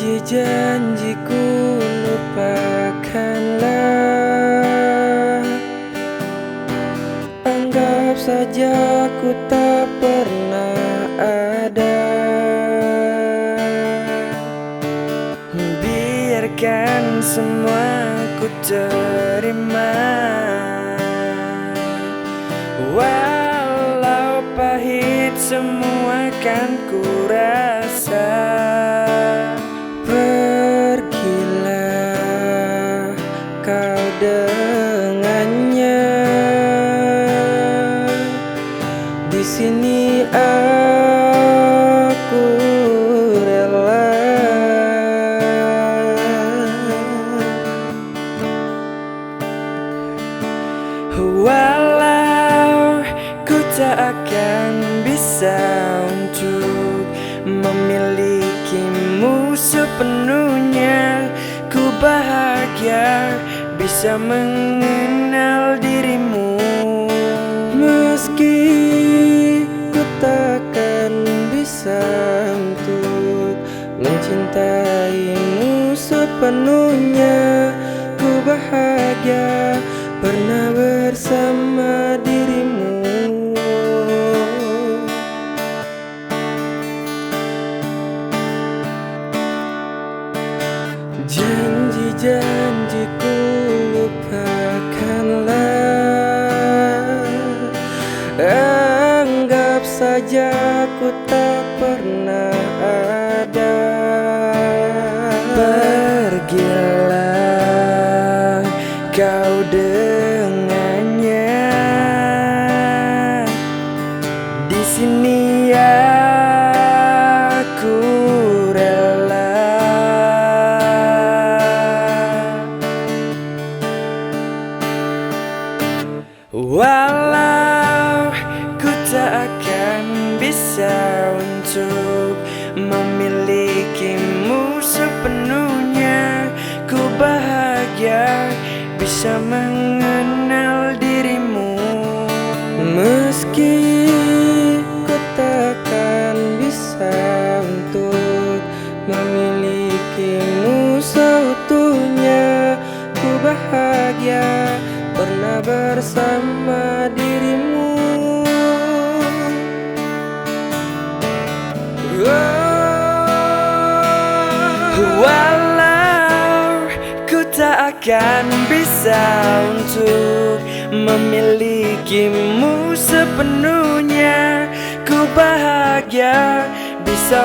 Janji-janjiku lupakanlah. Anggap saja ku tak pernah ada. Biarkan semua ku terima, walau pahit semua kan ku rasa. Pergilah kau dengannya, di sini aku rela. Walau ku tak akan bisa untuk memilikimu sepenuhnya, ku bahagia bisa mengenal dirimu. Meski ku takkan bisa untuk mencintaimu sepenuhnya, ku bahagia pernah bersama dirimu. Janji-janjiku lupakanlah. Anggap saja ku tak pernah ada. Pergilah kau dengannya, di sini aku rela. Walau ku tak akan bisa untuk memilikimu sepenuhnya, ku bahagia bisa mengenal dirimu. Meski ku takkan bisa untuk memilikimu seutuhnya, ku bahagia pernah bersama dirimu. Walau ku tak akan bisa untuk memilikimu sepenuhnya, ku bahagia bisa